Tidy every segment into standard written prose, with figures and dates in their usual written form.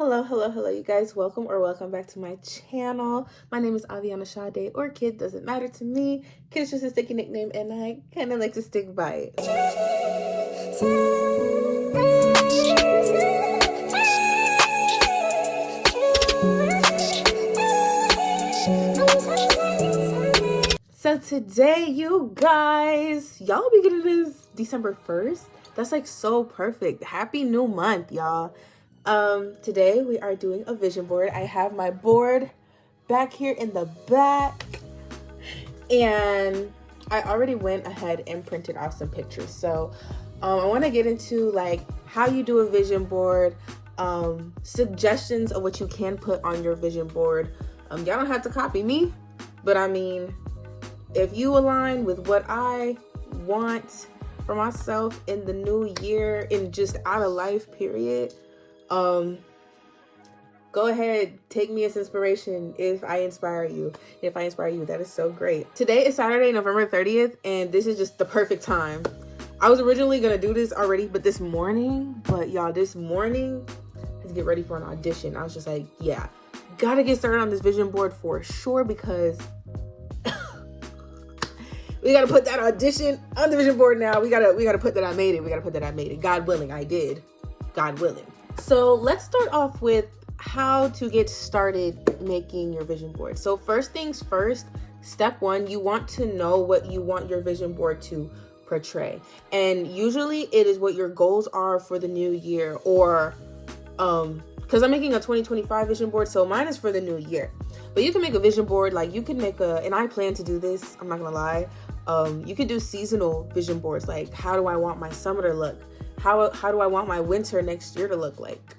Hello, you guys. Welcome back to my channel. My name is Avyanna Shada, or Kid, doesn't matter to me. Kid is just a sticky nickname, and I kind of like to stick by it. So today, you guys, y'all be getting this December 1st. That's like so perfect. Happy new month, y'all. Today we are doing a vision board. I have my board back here in the back, and I already went ahead and printed out some pictures. So I want to get into like how you do a vision board, suggestions of what you can put on your vision board. Y'all don't have to copy me, but I mean, if you align with what I want for myself in the new year, in just out of life period, go ahead, take me as inspiration if I inspire you. If I inspire you, that is so great. Today is Saturday, November 30th, and this is just the perfect time. I was originally gonna do this already, but this morning, this morning, to get ready for an audition, I was just like, yeah, gotta get started on this vision board for sure, because we gotta put that audition on the vision board now. We gotta put that I made it. God willing, I did. God willing. So let's start off with how to get started making your vision board. So first things first, step one, you want to know what you want your vision board to portray. And usually it is what your goals are for the new year, or because I'm making a 2025 vision board, so mine is for the new year. But you can make a vision board, like you can make and I plan to do this, I'm not gonna lie. You could do seasonal vision boards, like how do I want my summer to look? How do I want my winter next year to look like?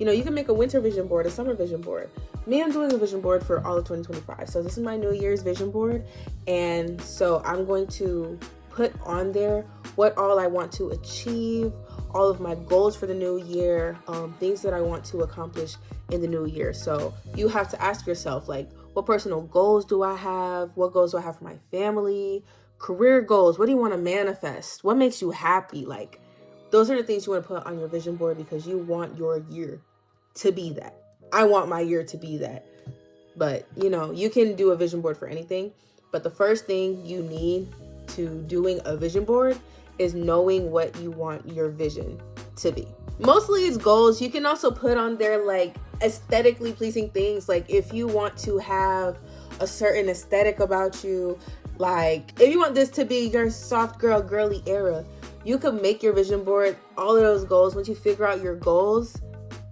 You know, you can make a winter vision board, a summer vision board. Me, I'm doing a vision board for all of 2025. So this is my New Year's vision board. And so I'm going to put on there what all I want to achieve, all of my goals for the new year, things that I want to accomplish in the new year. So you have to ask yourself, like, what personal goals do I have? What goals do I have for my family? Career goals. What do you want to manifest? What makes you happy? Like, those are the things you want to put on your vision board, because you want your year to be that. I want my year to be that. But, you know, you can do a vision board for anything. But the first thing you need to doing a vision board is knowing what you want your vision to be. Mostly it's goals. You can also put on there like aesthetically pleasing things. Like if you want to have a certain aesthetic about you, like if you want this to be your soft girl, girly era, you could make your vision board, all of those goals. Once you figure out your goals,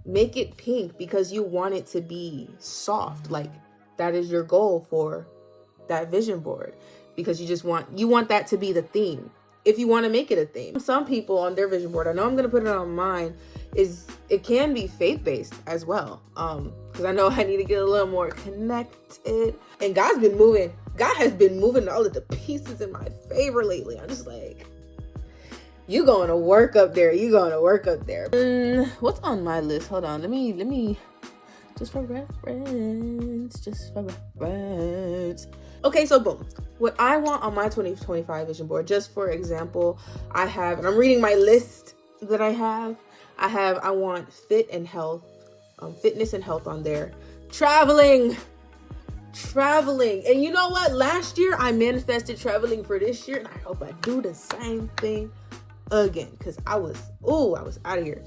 make it pink, because you want it to be soft. Like that is your goal for that vision board, because you want that to be the theme. If you want to make it a theme. Some people on their vision board, I know I'm going to put it on mine, it can be faith-based as well. Because I know I need to get a little more connected. And God has been moving all of the pieces in my favor lately. I'm just like, you going to work up there. What's on my list? Hold on. Let me, just for reference. Okay, so boom. What I want on my 2025 vision board, just for example, and I'm reading my list that I have. I want fitness and health on there. Traveling. And you know what? Last year I manifested traveling for this year, and I hope I do the same thing again, because I was out of here.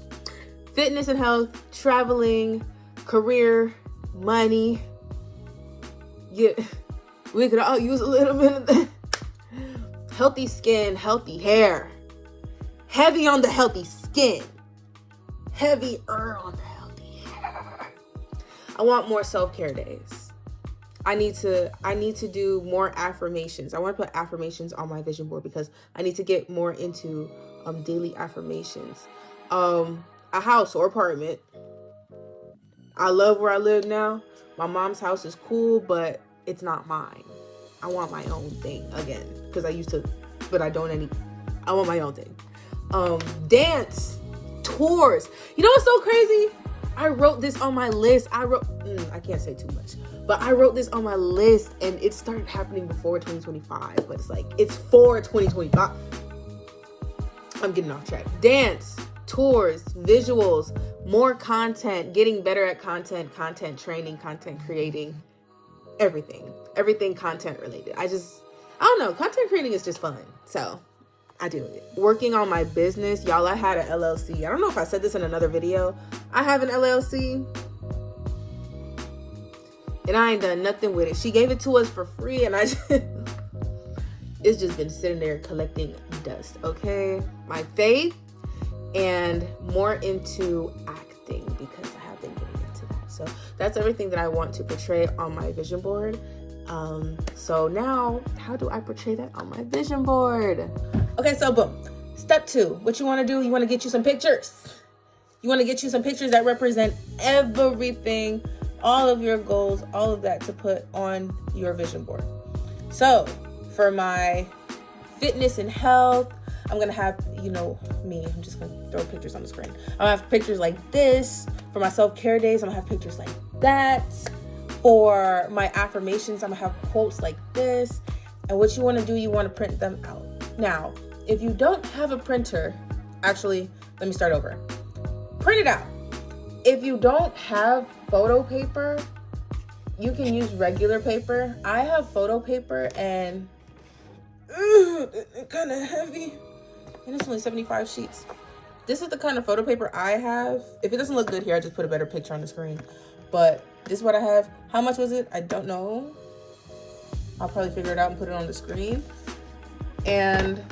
Fitness and health, traveling, career, money. Yeah, we could all use a little bit of that. Healthy skin, healthy hair. Heavy on the healthy skin. Heavier on the healthy hair. I want more self-care days. I need to do more affirmations. I want to put affirmations on my vision board, because I need to get more into daily affirmations. A house or apartment. I love where I live now. My mom's house is cool, but it's not mine. I want my own thing again, because I used to, but I don't I want my own thing. Dance, tours. You know what's so crazy? I wrote this on my list. I can't say too much, but I wrote this on my list, and it started happening before 2025, but it's for 2025. I'm getting off track. Dance, tours, visuals, more content, getting better at content training, content creating, everything content related. I don't know, content creating is just fun. So I do it. Working on my business, y'all, I had an LLC. I don't know if I said this in another video. I have an LLC and I ain't done nothing with it. She gave it to us for free and it's just been sitting there collecting dust, okay? My faith and more into acting because I have been getting into that. So that's everything that I want to portray on my vision board. So now, how do I portray that on my vision board? Okay, so boom. Step 2, what you want to do, you want to get you some pictures. You want to get you some pictures that represent everything, all of your goals, all of that to put on your vision board. So for my fitness and health, I'm going to have, you know, me, I'm just going to throw pictures on the screen. I'm going to have pictures like this. For my self-care days, I'm going to have pictures like that. For my affirmations, I'm going to have quotes like this. And what you want to do, you want to print them out. Now, if you don't have a printer, actually, let me start over. Print it out. If you don't have photo paper, you can use regular paper. I have photo paper and it's kind of heavy. And it's only 75 sheets. This is the kind of photo paper I have. If it doesn't look good here, I just put a better picture on the screen. But this is what I have. How much was it? I don't know. I'll probably figure it out and put it on the screen. And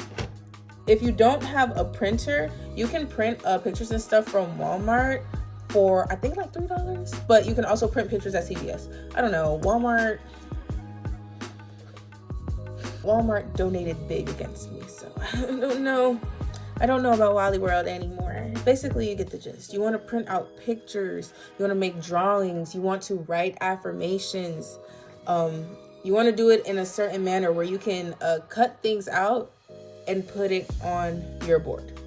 if you don't have a printer, you can print pictures and stuff from Walmart for, I think, like $3. But you can also print pictures at CVS. I don't know. Walmart donated big against me, so I don't know. I don't know about Wally World anymore. Basically, you get the gist. You want to print out pictures. You want to make drawings. You want to write affirmations. You want to do it in a certain manner where you can cut things out and put it on your board.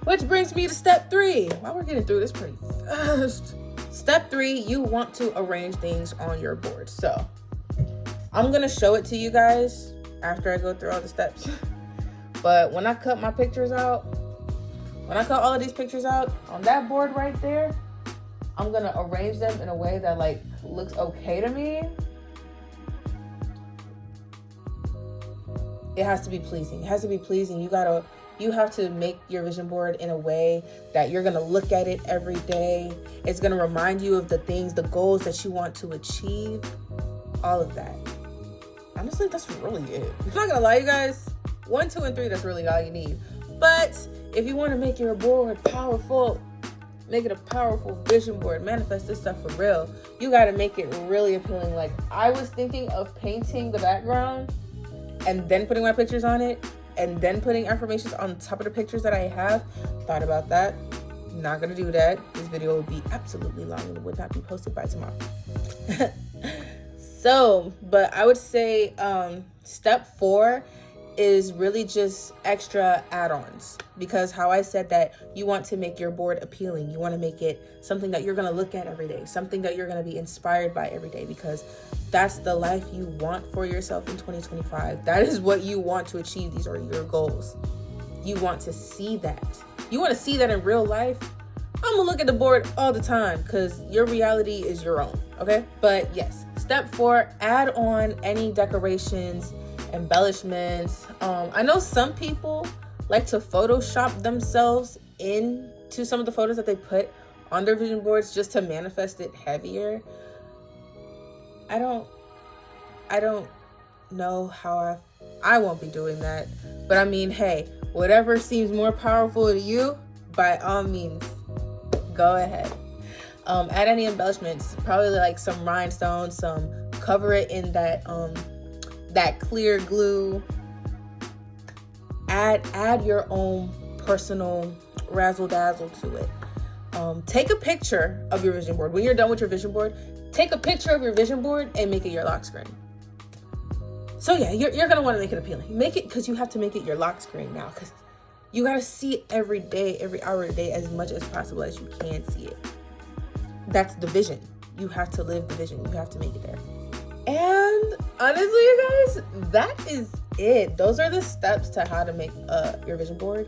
Which brings me to step 3. Wow, we're getting through this pretty fast. Step 3, you want to arrange things on your board. So I'm going to show it to you guys after I go through all the steps. But when I cut my pictures out, when I cut all of these pictures out on that board right there, I'm going to arrange them in a way that like looks okay to me. It has to be pleasing. It has to be pleasing. You have to make your vision board in a way that you're going to look at it every day. It's going to remind you of the things, the goals that you want to achieve, all of that. Honestly, that's really it. I'm not going to lie, you guys. 1, 2, and 3, that's really all you need. But if you want to make your board powerful, make it a powerful vision board, manifest this stuff for real, you got to make it really appealing. Like, I was thinking of painting the background and then putting my pictures on it and then putting affirmations on top of the pictures that I have. Thought about that. Not going to do that. This video would be absolutely long and would not be posted by tomorrow. So, but I would say step 4 is really just extra add-ons, because how I said that you want to make your board appealing. You want to make it something that you're going to look at every day, something that you're going to be inspired by every day, because that's the life you want for yourself in 2025. That is what you want to achieve. These are your goals. You want to see that. You want to see that in real life. I'm gonna look at the board all the time because your reality is your own, okay? But yes, step 4, add on any decorations, embellishments. I know some people like to Photoshop themselves into some of the photos that they put on their vision boards just to manifest it heavier. I don't know how I won't be doing that. But I mean, hey, whatever seems more powerful to you, by all means, go ahead. Add any embellishments, probably like some rhinestones, cover it in that clear glue. Add your own personal razzle dazzle to it. Take a picture of your vision board. When you're done with your vision board, take a picture of your vision board and make it your lock screen. So yeah, you're gonna want to make it appealing. Make it, because you have to make it your lock screen now, because you gotta see it every day, every hour of the day, as much as possible as you can see it. That's the vision. You have to live the vision. You have to make it there. And honestly, you guys, that is it. Those are the steps to how to make your vision board.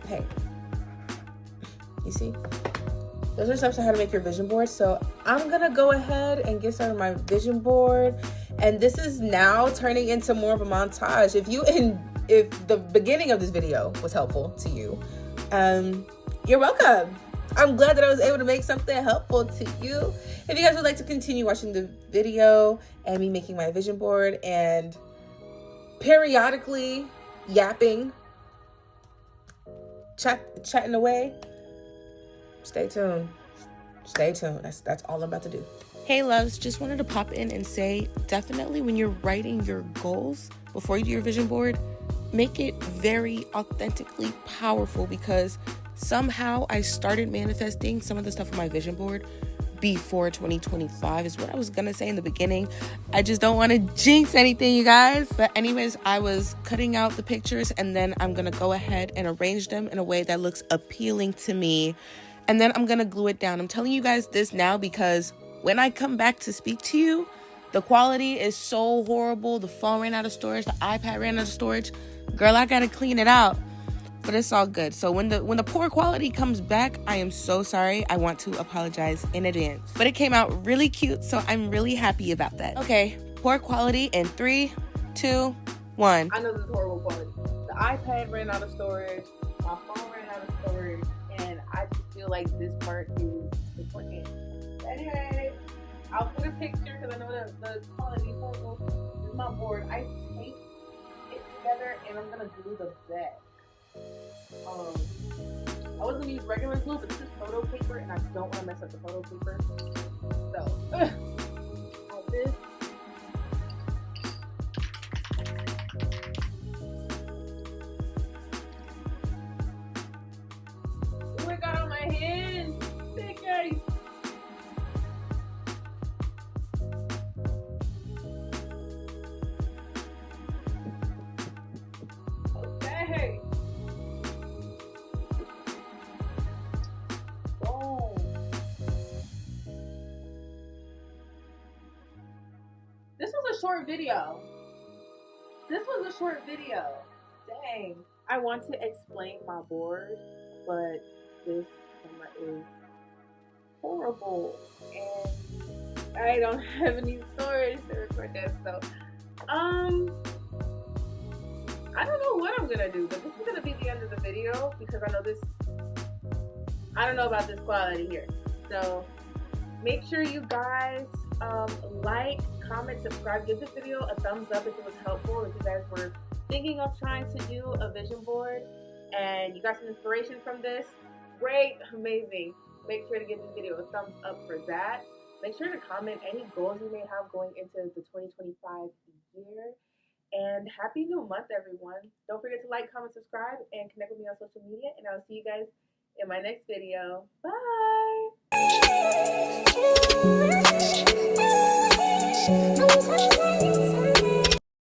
Hey, You see? Those are steps on how to make your vision board. So I'm gonna go ahead and get started on my vision board. And this is now turning into more of a montage. If the beginning of this video was helpful to you, you're welcome. I'm glad that I was able to make something helpful to you. If you guys would like to continue watching the video and me making my vision board and periodically yapping, chatting away, stay tuned. Stay tuned. That's all I'm about to do. Hey loves, just wanted to pop in and say, definitely when you're writing your goals before you do your vision board, make it very authentically powerful, because somehow I started manifesting some of the stuff on my vision board before 2025 is what I was gonna say in the beginning. I just don't want to jinx anything, you guys. But anyways, I was cutting out the pictures and then I'm gonna go ahead and arrange them in a way that looks appealing to me. And then I'm gonna glue it down. I'm telling you guys this now because when I come back to speak to you, the quality is so horrible. The phone ran out of storage, the iPad ran out of storage. Girl, I gotta clean it out. But it's all good. So when the poor quality comes back, I am so sorry. I want to apologize in advance. But it came out really cute, so I'm really happy about that. Okay, poor quality in 3, 2, 1. I know this is horrible quality. The iPad ran out of storage, my phone ran out of storage, and I just feel like this part is important. Anyway, I'll put a picture because I know that the quality is horrible. This is my board. I taped it together and I'm gonna glue the back. I was gonna use regular glue, but this is photo paper and I don't want to mess up the photo paper. So, like this. Oh my god, on my hands! Big guys! Okay! This was a short video. Dang. I want to explain my board, but this camera is horrible and I don't have any storage to record this. So, I don't know what I'm gonna do, but this is gonna be the end of the video because I don't know about this quality here. So make sure you guys like, comment, subscribe, give this video a thumbs up if it was helpful, if you guys were thinking of trying to do a vision board and you got some inspiration from this. Great, amazing. Make sure to give this video a thumbs up for that. Make sure to comment any goals you may have going into the 2025 year. And happy new month, everyone. Don't forget to like, comment, subscribe, and connect with me on social media. And I'll see you guys in my next video. Bye!